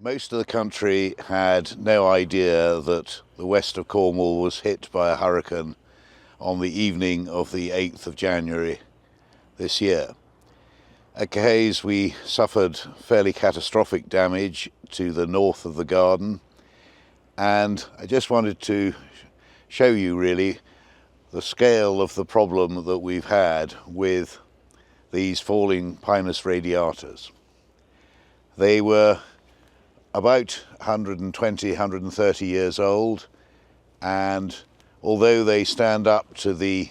Most of the country had no idea that the west of Cornwall was hit by a hurricane on the evening of the 8th of January this year. At Caerhays we suffered fairly catastrophic damage to the north of the garden, and I just wanted to show you really the scale of the problem that we've had with these falling Pinus radiatas. They were about 120, 130 years old, and although they stand up to the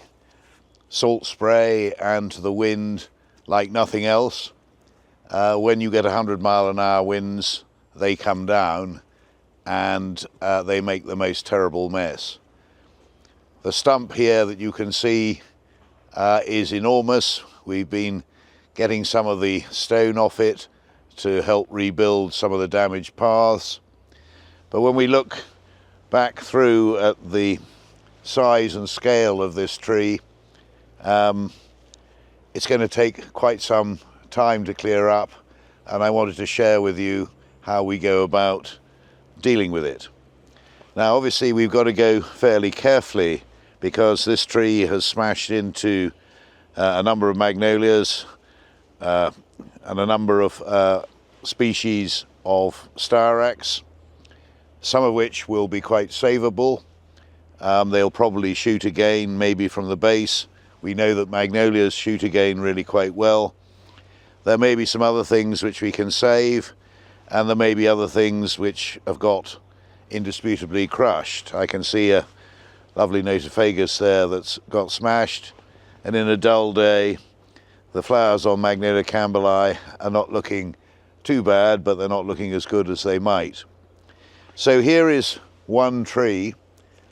salt spray and to the wind like nothing else, when you get 100-mile-an-hour winds, they come down and they make the most terrible mess. The stump here that you can see is enormous. We've been getting some of the stone off it to help rebuild some of the damaged paths. But when we look back through at the size and scale of this tree, it's going to take quite some time to clear up, and I wanted to share with you how we go about dealing with it. Now obviously we've got to go fairly carefully because this tree has smashed into a number of magnolias and a number of species of styrax, some of which will be quite savable. They'll probably shoot again, maybe from the base. We know that magnolias shoot again really quite well. There may be some other things which we can save, and there may be other things which have got indisputably crushed. I can see a lovely notophagus there that's got smashed, and in a dull day the flowers on Magnolia campbelli are not looking too bad, but they're not looking as good as they might. So here is one tree.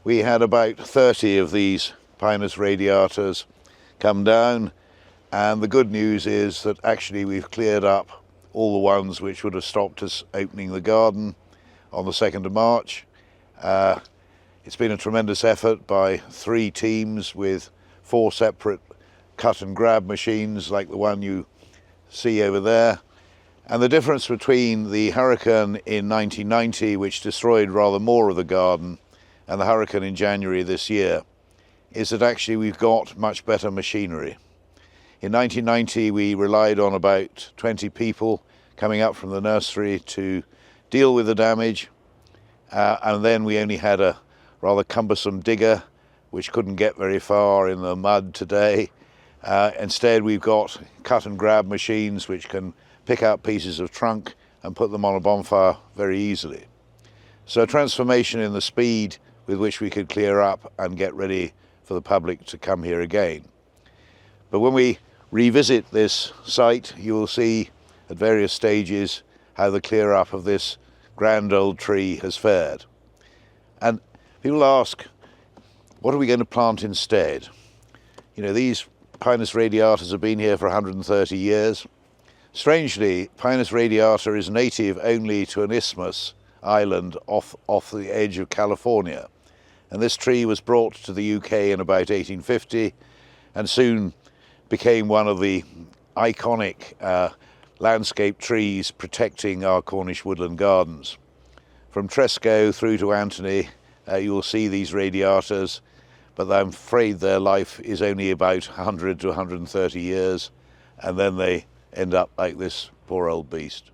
We had about 30 of these Pinus radiatas come down, and the good news is that actually we've cleared up all the ones which would have stopped us opening the garden on the 2nd of March. It's been a tremendous effort by 3 teams with 4 separate cut and grab machines like the one you see over there. And the difference between the hurricane in 1990, which destroyed rather more of the garden, and the hurricane in January this year, is that actually we've got much better machinery. In 1990 we relied on about 20 people coming up from the nursery to deal with the damage, and then we only had a rather cumbersome digger which couldn't get very far in the mud today. Instead we've got cut and grab machines which can pick out pieces of trunk and put them on a bonfire very easily. So a transformation in the speed with which we could clear up and get ready for the public to come here again. But when we revisit this site, you will see at various stages how the clear up of this grand old tree has fared. And people ask, what are we going to plant instead? You know, these Pinus radiatas have been here for 130 years. Strangely, Pinus radiata is native only to an isthmus island off the edge of California. And this tree was brought to the UK in about 1850 and soon became one of the iconic landscape trees protecting our Cornish woodland gardens. From Tresco through to Anthony, you will see these radiatas, but I'm afraid their life is only about 100 to 130 years, and then they end up like this poor old beast.